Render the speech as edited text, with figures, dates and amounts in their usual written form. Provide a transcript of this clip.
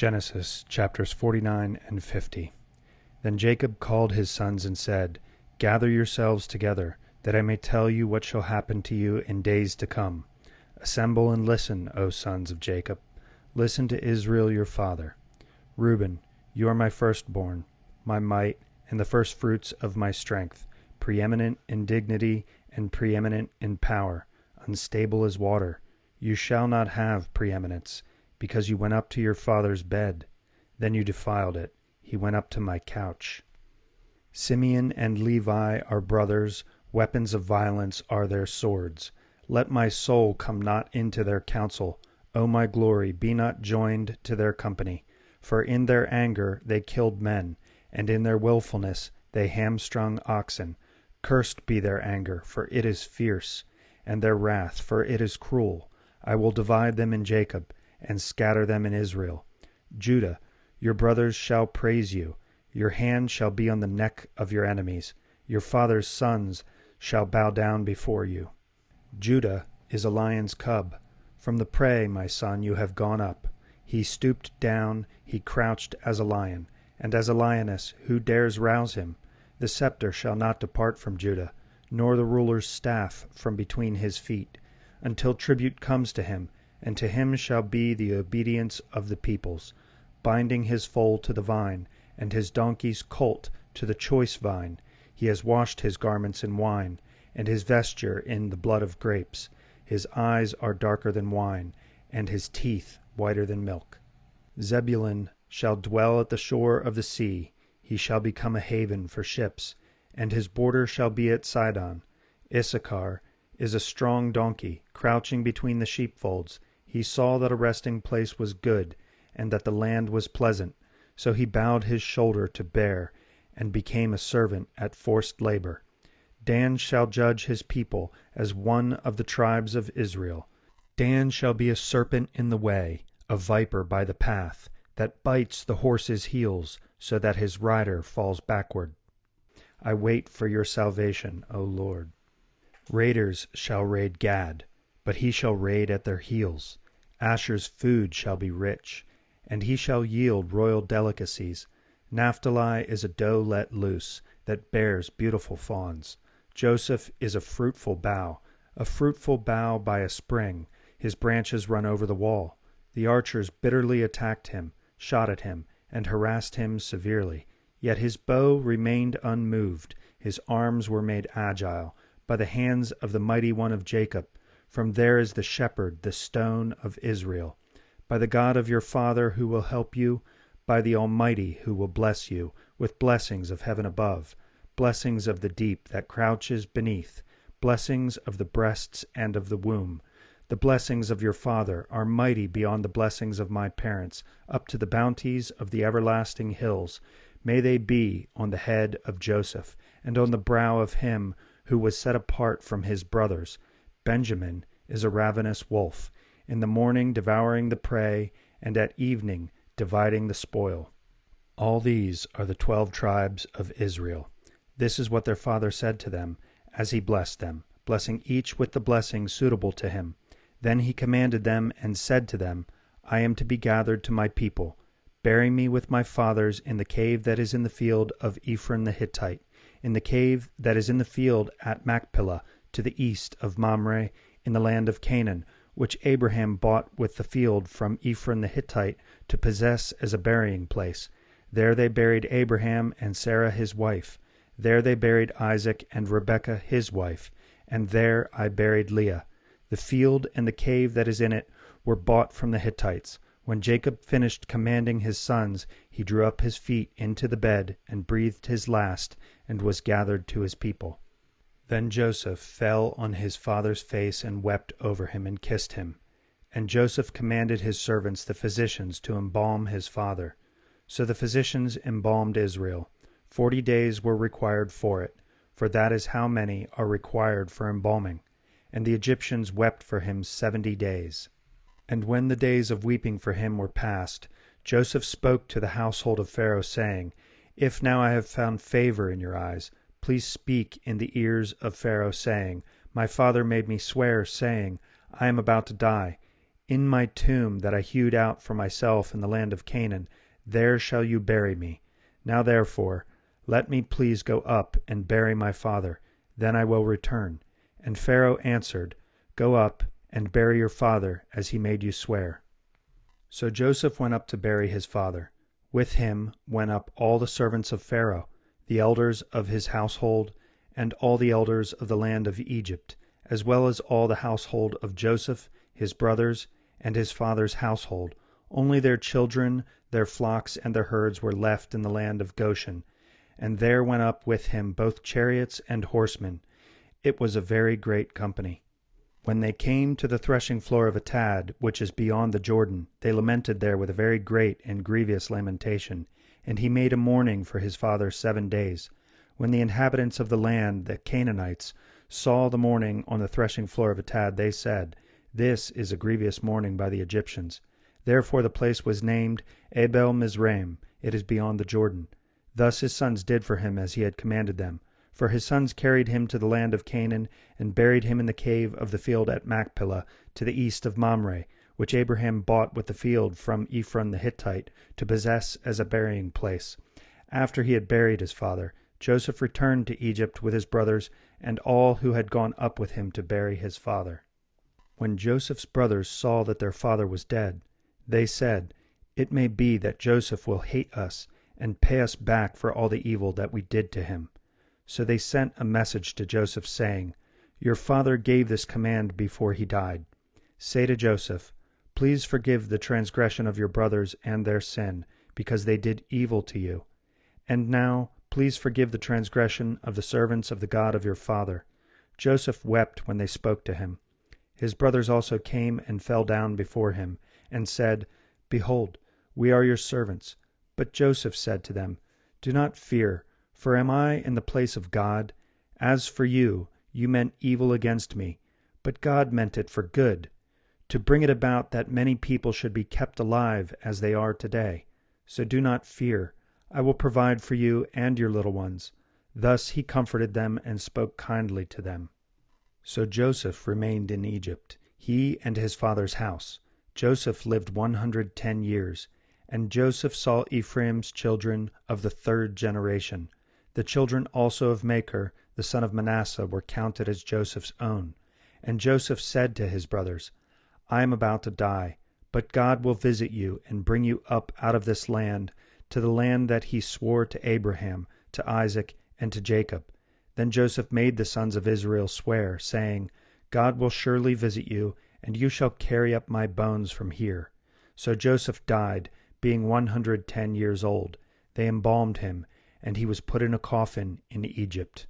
Genesis chapters 49 and 50. Then Jacob called his sons and said, Gather yourselves together, that I may tell you what shall happen to you in days to come. Assemble and listen, O sons of Jacob. Listen to Israel your father. Reuben, you are my firstborn, my might, and the firstfruits of my strength, preeminent in dignity and preeminent in power, unstable as water. You shall not have preeminence, because you went up to your father's bed. Then you defiled it. He went up to my couch. Simeon and Levi are brothers. Weapons of violence are their swords. Let my soul come not into their counsel. O my glory, be not joined to their company. For in their anger they killed men, and in their willfulness they hamstrung oxen. Cursed be their anger, for it is fierce, and their wrath, for it is cruel. I will divide them in Jacob, and scatter them in Israel. Judah, your brothers shall praise you. Your hand shall be on the neck of your enemies. Your father's sons shall bow down before you. Judah is a lion's cub. From the prey, my son, you have gone up. He stooped down, he crouched as a lion, and as a lioness, who dares rouse him? The scepter shall not depart from Judah, nor the ruler's staff from between his feet, until tribute comes to him, and to him shall be the obedience of the peoples, binding his foal to the vine, and his donkey's colt to the choice vine. He has washed his garments in wine, and his vesture in the blood of grapes. His eyes are darker than wine, and his teeth whiter than milk. Zebulun shall dwell at the shore of the sea. He shall become a haven for ships, and his border shall be at Sidon. Issachar is a strong donkey, crouching between the sheepfolds. He saw that a resting place was good, and that the land was pleasant. So he bowed his shoulder to bear, and became a servant at forced labor. Dan shall judge his people as one of the tribes of Israel. Dan shall be a serpent in the way, a viper by the path, that bites the horse's heels, so that his rider falls backward. I wait for your salvation, O Lord. Raiders shall raid Gad, but he shall raid at their heels. Asher's food shall be rich, and he shall yield royal delicacies. Naphtali is a doe let loose, that bears beautiful fawns. Joseph is a fruitful bough by a spring. His branches run over the wall. The archers bitterly attacked him, shot at him, and harassed him severely. Yet his bow remained unmoved. His arms were made agile by the hands of the mighty one of Jacob. From there is the shepherd, the stone of Israel. By the God of your father who will help you, by the Almighty who will bless you, with blessings of heaven above, blessings of the deep that crouches beneath, blessings of the breasts and of the womb. The blessings of your father are mighty beyond the blessings of my parents, up to the bounties of the everlasting hills. May they be on the head of Joseph, and on the brow of him who was set apart from his brothers. Benjamin is a ravenous wolf, in the morning devouring the prey, and at evening dividing the spoil. All these are the 12 tribes of Israel. This is what their father said to them, as he blessed them, blessing each with the blessing suitable to him. Then he commanded them and said to them, I am to be gathered to my people. Bury me with my fathers in the cave that is in the field of Ephron the Hittite, in the cave that is in the field at Machpelah, to the east of Mamre, in the land of Canaan, which Abraham bought with the field from Ephron the Hittite to possess as a burying place. There they buried Abraham and Sarah his wife. There they buried Isaac and Rebekah his wife, and there I buried Leah. The field and the cave that is in it were bought from the Hittites. When Jacob finished commanding his sons, he drew up his feet into the bed and breathed his last, and was gathered to his people. Then Joseph fell on his father's face and wept over him and kissed him. And Joseph commanded his servants the physicians to embalm his father. So the physicians embalmed Israel. 40 days were required for it, for that is how many are required for embalming. And the Egyptians wept for him 70 days. And when the days of weeping for him were past, Joseph spoke to the household of Pharaoh, saying, If now I have found favor in your eyes, please speak in the ears of Pharaoh, saying, My father made me swear, saying, I am about to die. In my tomb that I hewed out for myself in the land of Canaan, there shall you bury me. Now therefore, let me please go up and bury my father, then I will return. And Pharaoh answered, Go up and bury your father, as he made you swear. So Joseph went up to bury his father. With him went up all the servants of Pharaoh, the elders of his household, and all the elders of the land of Egypt, as well as all the household of Joseph, his brothers, and his father's household. Only their children, their flocks, and their herds were left in the land of Goshen. And there went up with him both chariots and horsemen. It was a very great company. When they came to the threshing floor of Atad, which is beyond the Jordan, they lamented there with a very great and grievous lamentation. And he made a mourning for his father 7 days. When the inhabitants of the land, the Canaanites, saw the mourning on the threshing floor of Atad, they said, This is a grievous mourning by the Egyptians. Therefore the place was named Abel Mizraim, it is beyond the Jordan. Thus his sons did for him as he had commanded them. For his sons carried him to the land of Canaan, and buried him in the cave of the field at Machpelah, to the east of Mamre, which Abraham bought with the field from Ephron the Hittite, to possess as a burying place. After he had buried his father, Joseph returned to Egypt with his brothers, and all who had gone up with him to bury his father. When Joseph's brothers saw that their father was dead, they said, It may be that Joseph will hate us, and pay us back for all the evil that we did to him. So they sent a message to Joseph, saying, Your father gave this command before he died. Say to Joseph, Please forgive the transgression of your brothers and their sin, because they did evil to you. And now, please forgive the transgression of the servants of the God of your father. Joseph wept when they spoke to him. His brothers also came and fell down before him, and said, Behold, we are your servants. But Joseph said to them, Do not fear, for am I in the place of God? As for you, you meant evil against me, but God meant it for good, to bring it about that many people should be kept alive as they are today. So do not fear. I will provide for you and your little ones. Thus he comforted them and spoke kindly to them. So Joseph remained in Egypt, he and his father's house. Joseph lived 110 years. And Joseph saw Ephraim's children of the 3rd generation. The children also of Machir, the son of Manasseh, were counted as Joseph's own. And Joseph said to his brothers, I am about to die, but God will visit you and bring you up out of this land, to the land that he swore to Abraham, to Isaac, and to Jacob. Then Joseph made the sons of Israel swear, saying, God will surely visit you, and you shall carry up my bones from here. So Joseph died, being 110 years old. They embalmed him, and he was put in a coffin in Egypt.